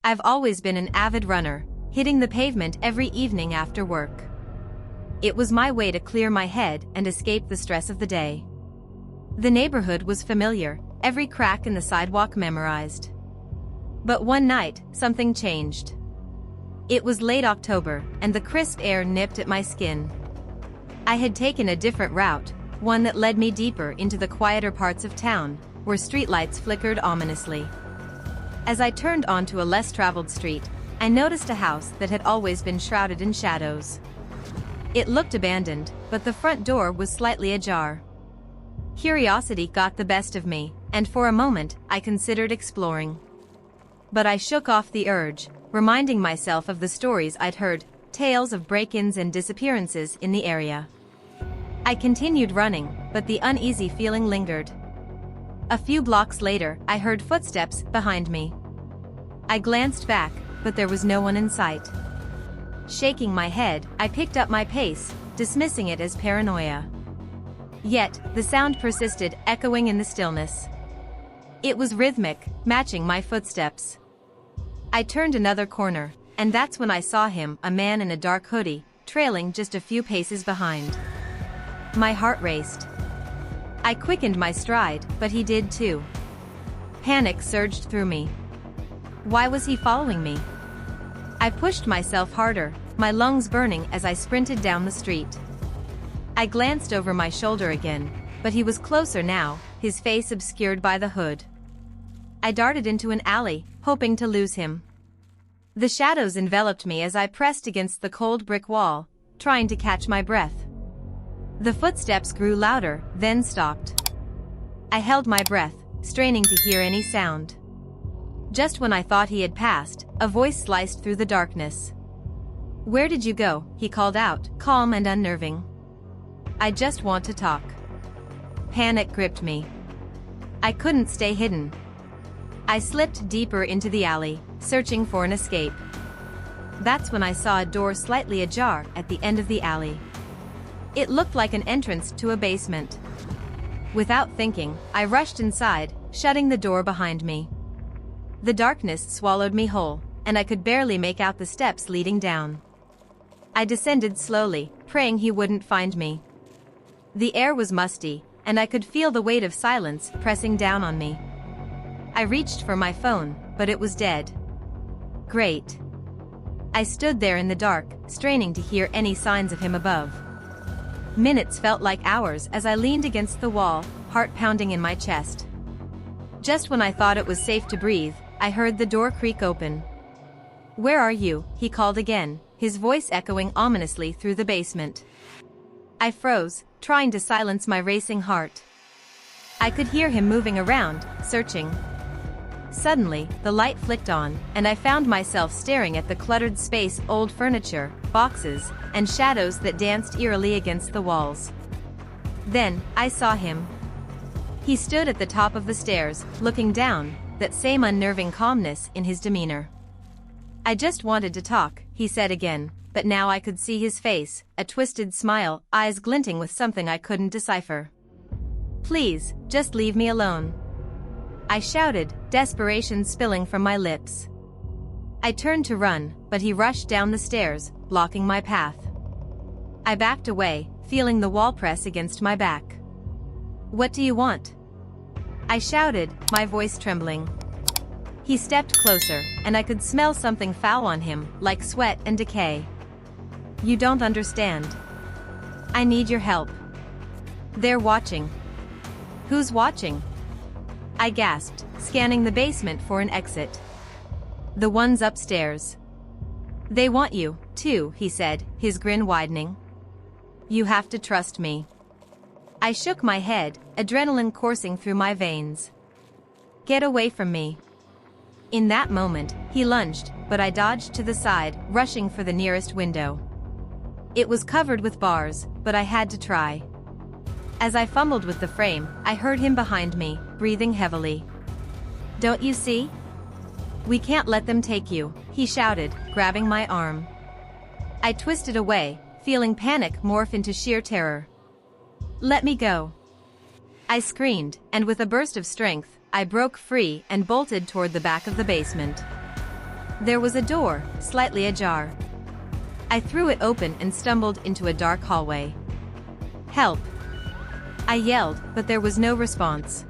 I've always been an avid runner, hitting the pavement every evening after work. It was my way to clear my head and escape the stress of the day. The neighborhood was familiar, every crack in the sidewalk memorized. But one night, something changed. It was late October, and the crisp air nipped at my skin. I had taken a different route, one that led me deeper into the quieter parts of town, where streetlights flickered ominously. As I turned onto a less traveled street, I noticed a house that had always been shrouded in shadows. It looked abandoned, but the front door was slightly ajar. Curiosity got the best of me, and for a moment, I considered exploring. But I shook off the urge, reminding myself of the stories I'd heard, tales of break-ins and disappearances in the area. I continued running, but the uneasy feeling lingered. A few blocks later, I heard footsteps behind me. I glanced back, but there was no one in sight. Shaking my head, I picked up my pace, dismissing it as paranoia. Yet, the sound persisted, echoing in the stillness. It was rhythmic, matching my footsteps. I turned another corner, and that's when I saw him, a man in a dark hoodie, trailing just a few paces behind. My heart raced. I quickened my stride, but he did too. Panic surged through me. Why was he following me? I pushed myself harder, my lungs burning as I sprinted down the street. I glanced over my shoulder again, but he was closer now, his face obscured by the hood. I darted into an alley, hoping to lose him. The shadows enveloped me as I pressed against the cold brick wall, trying to catch my breath. The footsteps grew louder, then stopped. I held my breath, straining to hear any sound. Just when I thought he had passed, a voice sliced through the darkness. "Where did you go?" he called out, calm and unnerving. "I just want to talk." Panic gripped me. I couldn't stay hidden. I slipped deeper into the alley, searching for an escape. That's when I saw a door slightly ajar at the end of the alley. It looked like an entrance to a basement. Without thinking, I rushed inside, shutting the door behind me. The darkness swallowed me whole, and I could barely make out the steps leading down. I descended slowly, praying he wouldn't find me. The air was musty, and I could feel the weight of silence pressing down on me. I reached for my phone, but it was dead. Great. I stood there in the dark, straining to hear any signs of him above. Minutes felt like hours as I leaned against the wall, heart pounding in my chest. Just when I thought it was safe to breathe, I heard the door creak open. "Where are you?" he called again, his voice echoing ominously through the basement. I froze, trying to silence my racing heart. I could hear him moving around, searching. Suddenly, the light flicked on, and I found myself staring at the cluttered space, old furniture, boxes, and shadows that danced eerily against the walls. Then, I saw him. He stood at the top of the stairs, looking down, that same unnerving calmness in his demeanor. "I just wanted to talk," he said again, but now I could see his face, a twisted smile, eyes glinting with something I couldn't decipher. "Please, just leave me alone," I shouted, desperation spilling from my lips. I turned to run, but he rushed down the stairs, blocking my path. I backed away, feeling the wall press against my back. "What do you want?" I shouted, my voice trembling. He stepped closer, and I could smell something foul on him, like sweat and decay. "You don't understand. I need your help. They're watching." "Who's watching?" I gasped, scanning the basement for an exit. "The ones upstairs. They want you, too," he said, his grin widening. "You have to trust me." I shook my head, adrenaline coursing through my veins. "Get away from me." In that moment, he lunged, but I dodged to the side, rushing for the nearest window. It was covered with bars, but I had to try. As I fumbled with the frame, I heard him behind me, breathing heavily. "Don't you see? We can't let them take you," he shouted, grabbing my arm. I twisted away, feeling panic morph into sheer terror. "Let me go!" I screamed, and with a burst of strength, I broke free and bolted toward the back of the basement. There was a door, slightly ajar. I threw it open and stumbled into a dark hallway. "Help!" I yelled, but there was no response.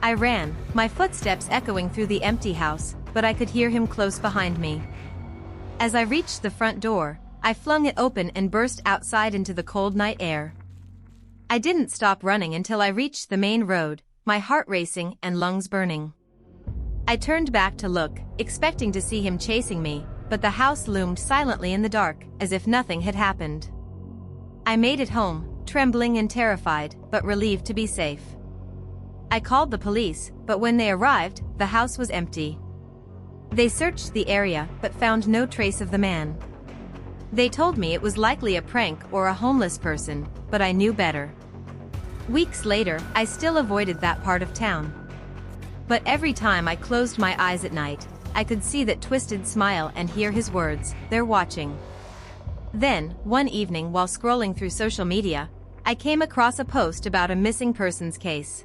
I ran, my footsteps echoing through the empty house, but I could hear him close behind me. As I reached the front door, I flung it open and burst outside into the cold night air. I didn't stop running until I reached the main road, my heart racing and lungs burning. I turned back to look, expecting to see him chasing me, but the house loomed silently in the dark, as if nothing had happened. I made it home, trembling and terrified, but relieved to be safe. I called the police, but when they arrived, the house was empty. They searched the area, but found no trace of the man. They told me it was likely a prank or a homeless person, but I knew better. Weeks later, I still avoided that part of town. But every time I closed my eyes at night, I could see that twisted smile and hear his words, "They're watching." Then, one evening while scrolling through social media, I came across a post about a missing persons case.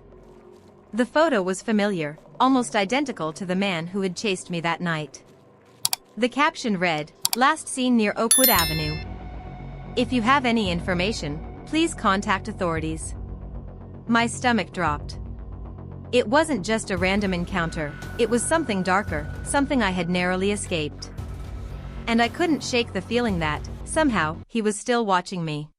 The photo was familiar, almost identical to the man who had chased me that night. The caption read, "Last seen near Oakwood Avenue. If you have any information, please contact authorities." My stomach dropped. It wasn't just a random encounter, it was something darker, something I had narrowly escaped. And I couldn't shake the feeling that, somehow, he was still watching me.